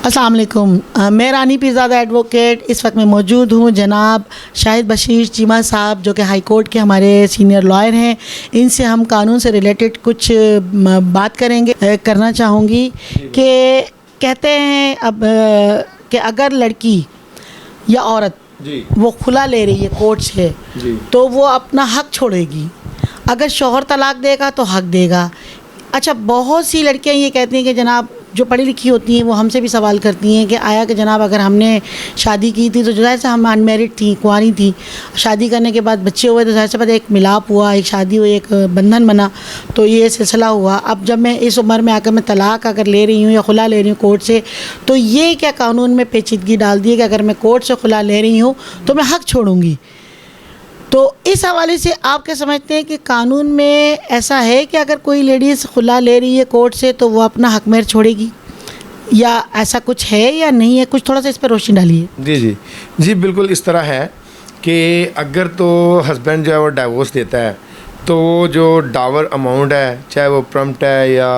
अस्सलाम वालेकुम। मैं रानी पीरज़ादा एडवोकेट इस वक्त मैं मौजूद हूँ जनाब शाहिद बशीर चीमा साहब जो कि हाई कोर्ट के हमारे सीनियर लॉयर हैं। इनसे हम कानून से रिलेटेड कुछ बात करेंगे। करना चाहूँगी कि कहते हैं अब कि अगर लड़की या औरत वो खुला ले रही है कोर्ट से तो वो अपना हक छोड़ेगी। अगर शौहर तलाक देगा तो हक देगा। अच्छा, बहुत सी लड़कियां ये कहती हैं कि जनाब जो पढ़ी लिखी होती हैं वो हमसे भी सवाल करती हैं कि आया कि जनाब अगर हमने शादी की थी तो जाहिर से हम अनमेरिड थी, कुंवारी थी, शादी करने के बाद बच्चे हुए तो जाहिर से बात एक मिलाप हुआ, एक शादी हुई, एक बंधन बना, तो ये सिलसिला हुआ। अब जब मैं इस उम्र में आकर मैं तलाक अगर ले रही हूँ या खुला ले रही हूँ कोर्ट से, तो ये क्या कानून में पेचीदगी डाल दी है कि अगर मैं कोर्ट से खुला ले रही हूँ तो मैं हक छोड़ूंगी। तो इस हवाले से आप क्या समझते हैं कि कानून में ऐसा है कि अगर कोई लेडीज़ खुला ले रही है कोर्ट से तो वो अपना हक मेहर छोड़ेगी, या ऐसा कुछ है या नहीं है? कुछ थोड़ा सा इस पर रोशनी डालिए। जी बिल्कुल इस तरह है कि अगर तो हस्बैंड जो है वो डाइवोर्स देता है तो जो डावर अमाउंट है, चाहे वो प्रम्प्ट है या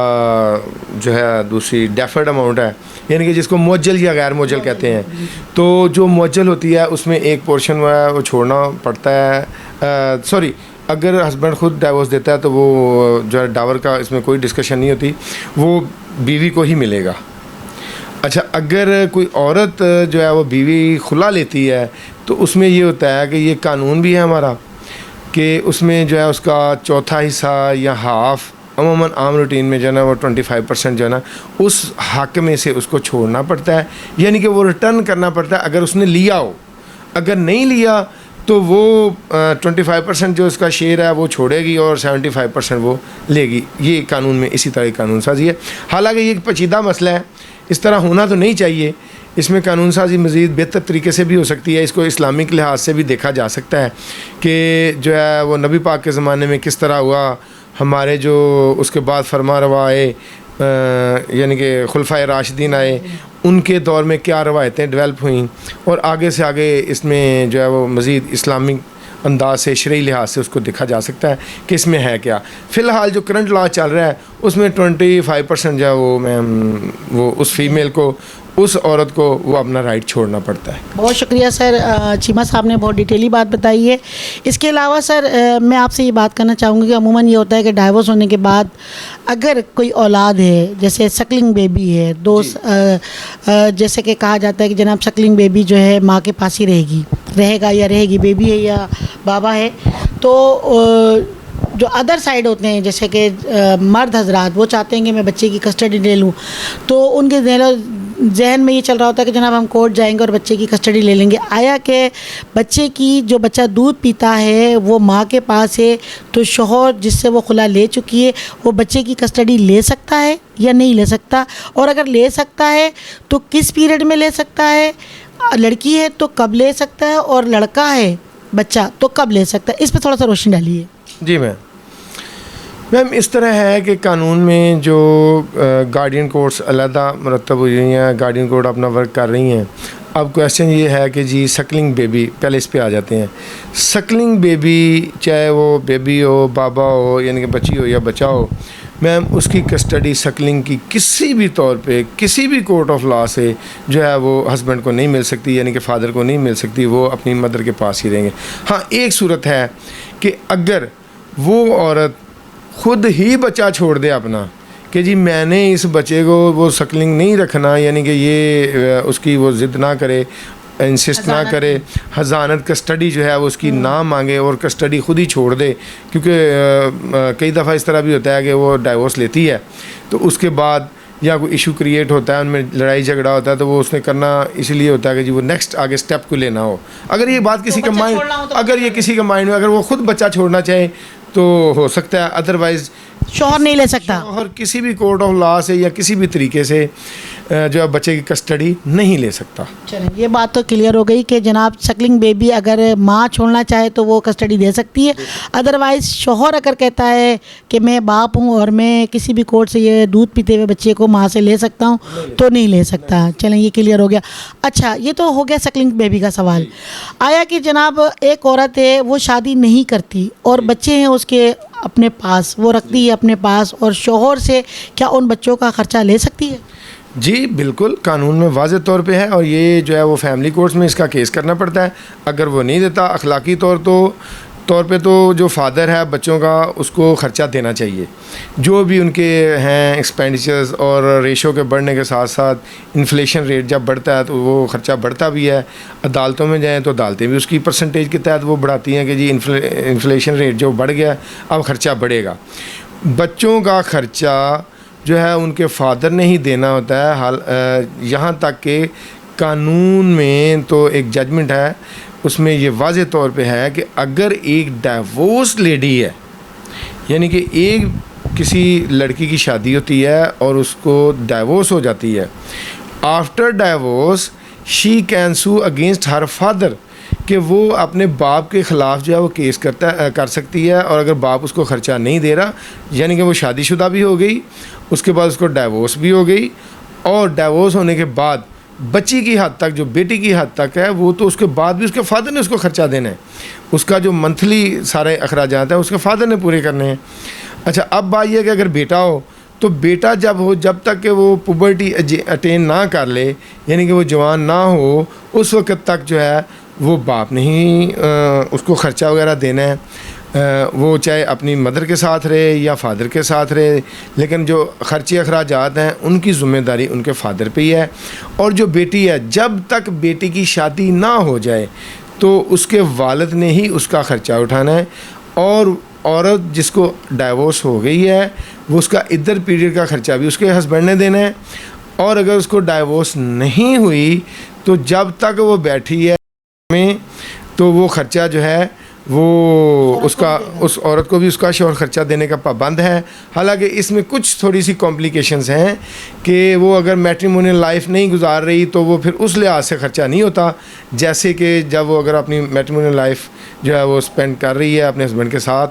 जो है दूसरी डेफर्ड अमाउंट है, यानी कि जिसको मुअज्जल या गैर मुअज्जल कहते हैं, तो जो मुअज्जल होती है उसमें एक पोर्शन वो छोड़ना पड़ता है। सॉरी, अगर हस्बैंड खुद डाइवोर्स देता है तो वो जो है डावर का इसमें कोई डिस्कशन नहीं होती, वो बीवी को ही मिलेगा। अच्छा, अगर कोई औरत जो है वो बीवी खुला लेती है तो उसमें ये होता है कि ये कानून भी है हमारा कि उसमें जो है उसका चौथा हिस्सा या हाफ़ अमूमन आम रूटीन में जो है ना वो 25% जो है ना उस हक़ में से उसको छोड़ना पड़ता है, यानी कि वो रिटर्न करना पड़ता है अगर उसने लिया हो। अगर नहीं लिया तो वो 25% जो उसका शेयर है वो छोड़ेगी और 75% वो लेगी। ये कानून में इसी तरह की कानून साजी है। हालांकि ये पेचीदा मसला है, इस तरह होना तो नहीं चाहिए। इसमें कानून साजी मज़ीद बेहतर तरीके से भी हो सकती है। इसको इस्लामिक लिहाज से भी देखा जा सकता है कि जो है वो नबी पाक के ज़माने में किस तरह हुआ, हमारे जो उसके बाद फरमा रवा आए यानी कि खुलफाए राशिदीन आए, उनके दौर में क्या रवायतें डेवलप हुई, और आगे से आगे इसमें जो है वो मज़ीद इस्लामिक अंदाज से शरई लिहाज से उसको देखा जा सकता है कि इसमें है क्या। फ़िलहाल जो करंट लॉ चल रहा है उसमें 25% जो है वो वो उस फीमेल को, उस औरत को वो अपना राइट छोड़ना पड़ता है। बहुत शुक्रिया सर, चीमा साहब ने बहुत डिटेली बात बताई है। इसके अलावा सर मैं आपसे ये बात करना चाहूँगी कि अमूमन ये होता है कि डाइवोर्स होने के बाद अगर कोई औलाद है, जैसे सकलिंग बेबी है, जैसे कि कहा जाता है कि जनाब सकलिंग बेबी जो है माँ के पास ही रहेगा या रहेगी, बेबी है या बाबा है, तो जो अदर साइड होते हैं जैसे कि मर्द हजरात वो चाहते हैं कि मैं बच्चे की कस्टडी ले लूँ, तो उनके जहन में ये चल रहा होता है कि जनाब हम कोर्ट जाएंगे और बच्चे की कस्टडी ले लेंगे। आया कि बच्चे की जो बच्चा दूध पीता है वो माँ के पास है, तो शौहर जिससे वो खुला ले चुकी है वो बच्चे की कस्टडी ले सकता है या नहीं ले सकता? और अगर ले सकता है तो किस पीरियड में ले सकता है? लड़की है तो कब ले सकता है, और लड़का है बच्चा तो कब ले सकता है? इस पर थोड़ा सा रोशनी डालिए। जी मैम इस तरह है कि कानून में जो गार्डियन कोर्ट्स अलहदा मुरतब हुई हैं, गार्डियन कोर्ट अपना वर्क कर रही हैं। अब क्वेश्चन ये है कि जी सकलिंग बेबी, पहले इस पे आ जाते हैं। सकलिंग बेबी चाहे वो बेबी हो, बाबा हो, यानी कि बच्ची हो या बच्चा हो, मैम उसकी कस्टडी सकलिंग की किसी भी तौर पे किसी भी कोर्ट ऑफ लॉ से जो है वो हस्बैंड को नहीं मिल सकती, यानी कि फ़ादर को नहीं मिल सकती, वो अपनी मदर के पास ही रहेंगे। हाँ, एक सूरत है कि अगर वो औरत ख़ुद ही बच्चा छोड़ दे अपना कि जी मैंने इस बच्चे को वो सकलिंग नहीं रखना, यानी कि ये उसकी वो ज़िद ना करे, इंसिस्ट ना करे, हज़ानत कस्टडी जो है वो उसकी ना मांगे और कस्टडी खुद ही छोड़ दे, क्योंकि कई दफ़ा इस तरह भी होता है कि वो डाइवोर्स लेती है तो उसके बाद या कोई इशू क्रिएट होता है, उनमें लड़ाई झगड़ा होता है, तो वो उसने करना इसलिए होता है कि जी वो नेक्स्ट आगे स्टेप को लेना हो। अगर ये बात किसी का माइंड, अगर ये किसी का माइंड में अगर वो खुद बच्चा छोड़ना चाहे तो हो सकता है, अदरवाइज़ शौहर नहीं ले सकता। शौहर किसी भी कोर्ट ऑफ लॉ से या किसी भी तरीके से जो है बच्चे की कस्टडी नहीं ले सकता। चलिए, ये बात तो क्लियर हो गई कि जनाब सकलिंग बेबी अगर माँ छोड़ना चाहे तो वो कस्टडी दे सकती है, अदरवाइज़ शौहर अगर कहता है कि मैं बाप हूँ और मैं किसी भी कोर्ट से ये दूध पीते हुए बच्चे को माँ से ले सकता हूँ तो नहीं ले सकता। चलें, ये क्लियर हो गया। अच्छा, ये तो हो गया सकलिंग बेबी का सवाल। आया कि जनाब एक औरत है वो शादी नहीं करती और बच्चे हैं उसके अपने पास, वो रखती है अपने पास, और शौहर से क्या उन बच्चों का ख़र्चा ले सकती है? जी बिल्कुल, कानून में वाज़ेह तौर पे है और ये जो है वो फैमिली कोर्ट्स में इसका केस करना पड़ता है। अगर वो नहीं देता अखलाकी तौर पे तो जो फादर है बच्चों का उसको ख़र्चा देना चाहिए। जो भी उनके हैं एक्सपेंडिचर्स और रेशो के बढ़ने के साथ साथ इन्फ्लेशन रेट जब बढ़ता है तो वो ख़र्चा बढ़ता भी है। अदालतों में जाएँ तो अदालतें भी उसकी परसेंटेज के तहत वो बढ़ाती हैं कि जी इन्फ्लेशन रेट जो बढ़ गया अब ख़र्चा बढ़ेगा। बच्चों का ख़र्चा जो है उनके फादर ने ही देना होता है। यहाँ तक कि कानून में तो एक जजमेंट है, उसमें ये वाज़ेह तौर पे है कि अगर एक डाइवोर्स लेडी है, यानी कि एक किसी लड़की की शादी होती है और उसको डाइवोर्स हो जाती है, after divorce she can sue against her father, कि वो अपने बाप के ख़िलाफ़ जो है वो केस कर सकती है। और अगर बाप उसको ख़र्चा नहीं दे रहा, यानी कि वो शादीशुदा भी हो गई, उसके बाद उसको डाइवोर्स भी हो गई, और डाइवोर्स होने के बाद बच्ची की हद तक, जो बेटी की हद तक है, वो तो उसके बाद भी उसके फादर ने उसको ख़र्चा देना है। उसका जो मंथली सारे अखराजात हैं उसके फादर ने पूरे करने हैं। अच्छा, अब बात यह है कि अगर बेटा हो तो बेटा जब तक कि वो पुबर्टी अटेन ना कर ले, यानी कि वो जवान ना हो, उस वक्त तक जो है वो बाप ने ही उसको ख़र्चा वगैरह देना है। वो चाहे अपनी मदर के साथ रहे या फादर के साथ रहे, लेकिन जो ख़र्चे अखराजात हैं उनकी ज़िम्मेदारी उनके फादर पे ही है। और जो बेटी है, जब तक बेटी की शादी ना हो जाए तो उसके वालिद ने ही उसका ख़र्चा उठाना है। और औरत जिसको डाइवोर्स हो गई है वो उसका इद्दत पीरियड का ख़र्चा भी उसके हस्बैंड ने देना है। और अगर उसको डाइवोर्स नहीं हुई तो जब तक वो बैठी है में, तो वो ख़र्चा जो है वो उसका, उस औरत को भी उसका शौहर ख़र्चा देने का पाबंद है। हालांकि इसमें कुछ थोड़ी सी कॉम्प्लिकेशंस हैं कि वो अगर मैट्रिमोनियल लाइफ नहीं गुजार रही तो वो फिर उस लिहाज से ख़र्चा नहीं होता, जैसे कि जब वो अगर अपनी मैट्रिमोनियल लाइफ जो है वो स्पेंड कर रही है अपने हस्बैंड के साथ,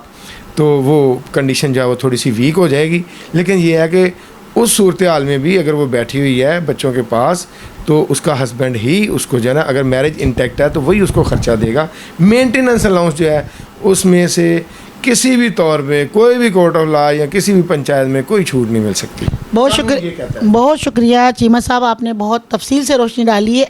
तो वो कंडीशन जो है वो थोड़ी सी वीक हो जाएगी। लेकिन ये है कि उस सूरत हाल में भी अगर वो बैठी हुई है बच्चों के पास, तो उसका हस्बैंड ही उसको जो है ना, अगर मैरिज इंटैक्ट है तो वही उसको ख़र्चा देगा। मेंटेनेंस अलाउंस जो है उसमें से किसी भी तौर पे कोई भी कोर्ट ऑफ लॉ या किसी भी पंचायत में कोई छूट नहीं मिल सकती। बहुत शुक्रिया चीमा साहब, आपने बहुत तफसील से रोशनी डाली है।